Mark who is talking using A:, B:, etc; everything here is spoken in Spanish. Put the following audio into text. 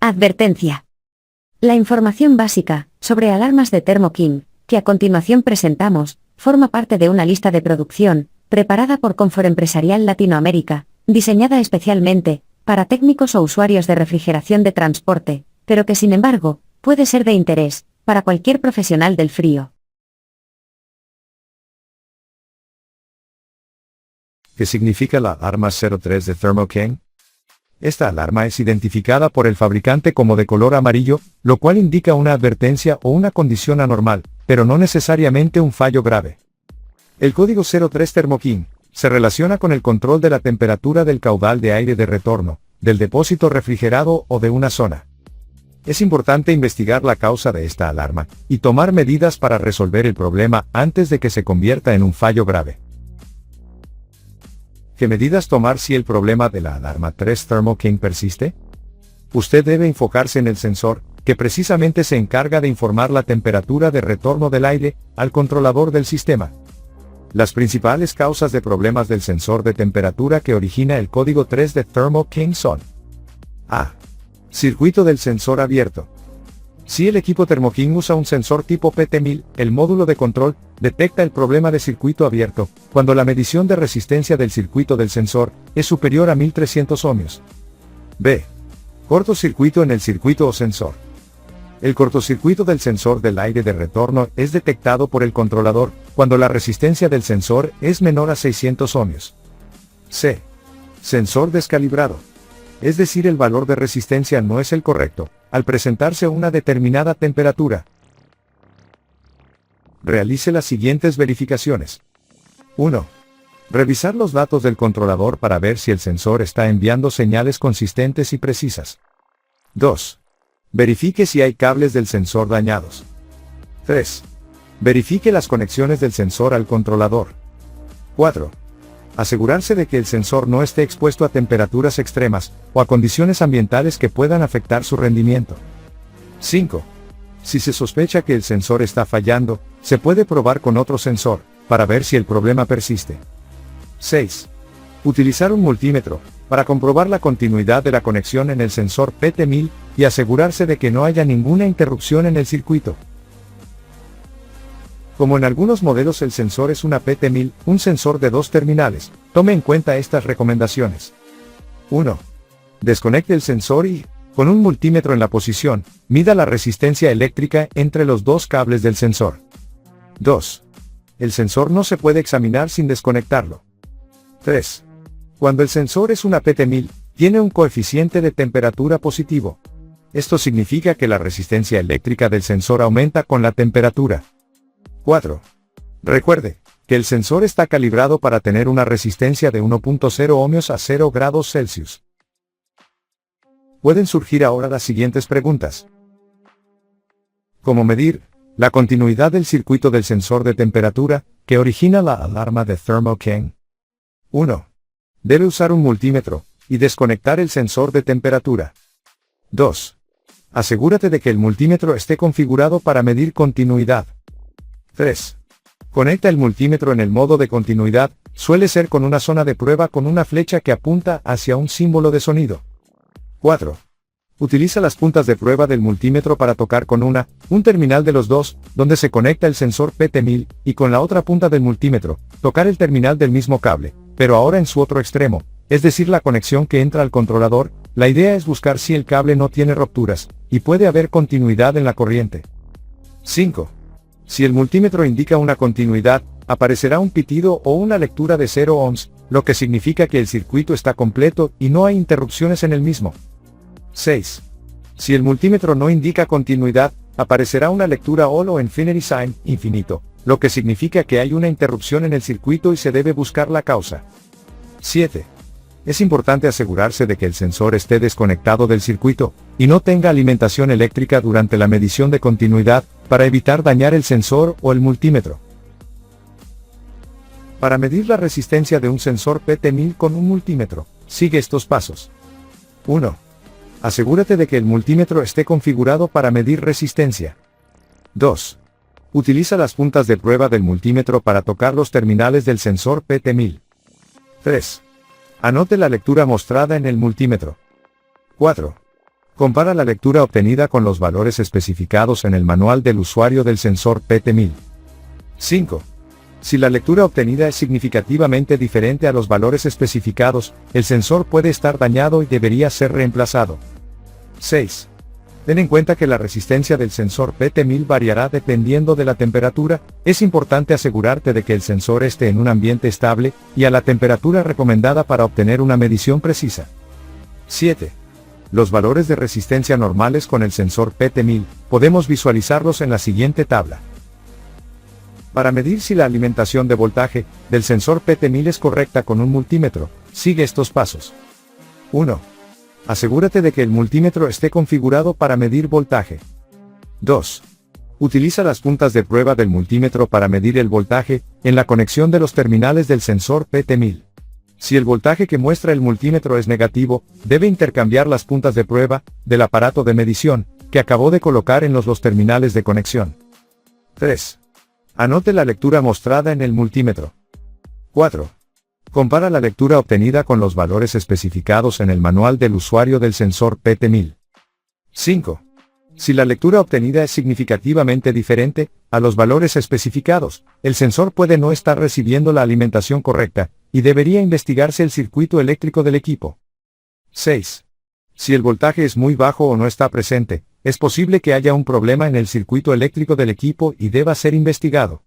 A: Advertencia. La información básica sobre alarmas de THERMO KING, que a continuación presentamos, forma parte de una lista de producción, preparada por Confort Empresarial Latinoamérica, diseñada especialmente para técnicos o usuarios de refrigeración de transporte, pero que sin embargo, puede ser de interés para cualquier profesional del frío.
B: ¿Qué significa la alarma 03 de THERMO KING? Esta alarma es identificada por el fabricante como de color amarillo, lo cual indica una advertencia o una condición anormal, pero no necesariamente un fallo grave. El código 03 THERMO KING se relaciona con el control de la temperatura del caudal de aire de retorno, del depósito refrigerado o de una zona. Es importante investigar la causa de esta alarma, y tomar medidas para resolver el problema antes de que se convierta en un fallo grave. ¿Qué medidas tomar si el problema de la alarma 3 THERMO KING persiste? Usted debe enfocarse en el sensor, que precisamente se encarga de informar la temperatura de retorno del aire al controlador del sistema. Las principales causas de problemas del sensor de temperatura que origina el código 3 de THERMO KING son: A. Circuito del sensor abierto. Si el equipo THERMO KING usa un sensor tipo PT1000, el módulo de control detecta el problema de circuito abierto cuando la medición de resistencia del circuito del sensor es superior a 1300 ohmios. B. Cortocircuito en el circuito o sensor. El cortocircuito del sensor del aire de retorno es detectado por el controlador cuando la resistencia del sensor es menor a 600 ohmios. C. Sensor descalibrado. Es decir, el valor de resistencia no es el correcto al presentarse una determinada temperatura. Realice las siguientes verificaciones. 1. Revisar los datos del controlador para ver si el sensor está enviando señales consistentes y precisas. 2. Verifique si hay cables del sensor dañados. 3. Verifique las conexiones del sensor al controlador. 4. Asegurarse de que el sensor no esté expuesto a temperaturas extremas, o a condiciones ambientales que puedan afectar su rendimiento. 5. Si se sospecha que el sensor está fallando, se puede probar con otro sensor, para ver si el problema persiste. 6. Utilizar un multímetro, para comprobar la continuidad de la conexión en el sensor PT1000, y asegurarse de que no haya ninguna interrupción en el circuito. Como en algunos modelos el sensor es una PT1000, un sensor de 2 terminales, tome en cuenta estas recomendaciones. 1. Desconecte el sensor y, con un multímetro en la posición, mida la resistencia eléctrica entre los dos cables del sensor. 2. El sensor no se puede examinar sin desconectarlo. 3. Cuando el sensor es una PT1000, tiene un coeficiente de temperatura positivo. Esto significa que la resistencia eléctrica del sensor aumenta con la temperatura. 4. Recuerde que el sensor está calibrado para tener una resistencia de 1.0 ohmios a 0 grados Celsius. Pueden surgir ahora las siguientes preguntas. ¿Cómo medir la continuidad del circuito del sensor de temperatura que origina la alarma de THERMO KING? 1. Debe usar un multímetro y desconectar el sensor de temperatura. 2. Asegúrate de que el multímetro esté configurado para medir continuidad. 3. Conecta el multímetro en el modo de continuidad, suele ser con una zona de prueba con una flecha que apunta hacia un símbolo de sonido. 4. Utiliza las puntas de prueba del multímetro para tocar con un terminal de los dos, donde se conecta el sensor PT1000, y con la otra punta del multímetro, tocar el terminal del mismo cable, pero ahora en su otro extremo, es decir la conexión que entra al controlador. La idea es buscar si el cable no tiene rupturas, y puede haber continuidad en la corriente. 5. Si el multímetro indica una continuidad, aparecerá un pitido o una lectura de 0 ohms, lo que significa que el circuito está completo y no hay interrupciones en el mismo. 6. Si el multímetro no indica continuidad, aparecerá una lectura all o infinity sign, infinito, lo que significa que hay una interrupción en el circuito y se debe buscar la causa. 7. Es importante asegurarse de que el sensor esté desconectado del circuito, y no tenga alimentación eléctrica durante la medición de continuidad, para evitar dañar el sensor o el multímetro. Para medir la resistencia de un sensor PT1000 con un multímetro, sigue estos pasos. 1. Asegúrate de que el multímetro esté configurado para medir resistencia. 2. Utiliza las puntas de prueba del multímetro para tocar los terminales del sensor PT1000. 3. Anote la lectura mostrada en el multímetro. 4. Compara la lectura obtenida con los valores especificados en el manual del usuario del sensor PT1000. 5. Si la lectura obtenida es significativamente diferente a los valores especificados, el sensor puede estar dañado y debería ser reemplazado. 6. Ten en cuenta que la resistencia del sensor PT1000 variará dependiendo de la temperatura. Es importante asegurarte de que el sensor esté en un ambiente estable y a la temperatura recomendada para obtener una medición precisa. 7. Los valores de resistencia normales con el sensor PT1000, podemos visualizarlos en la siguiente tabla. Para medir si la alimentación de voltaje del sensor PT1000 es correcta con un multímetro, sigue estos pasos. 1. Asegúrate de que el multímetro esté configurado para medir voltaje. 2. Utiliza las puntas de prueba del multímetro para medir el voltaje en la conexión de los terminales del sensor PT1000. Si el voltaje que muestra el multímetro es negativo, debe intercambiar las puntas de prueba del aparato de medición que acabó de colocar en los terminales de conexión. 3. Anote la lectura mostrada en el multímetro. 4. Compara la lectura obtenida con los valores especificados en el manual del usuario del sensor PT1000. 5. Si la lectura obtenida es significativamente diferente a los valores especificados, el sensor puede no estar recibiendo la alimentación correcta, y debería investigarse el circuito eléctrico del equipo. 6. Si el voltaje es muy bajo o no está presente, es posible que haya un problema en el circuito eléctrico del equipo y deba ser investigado.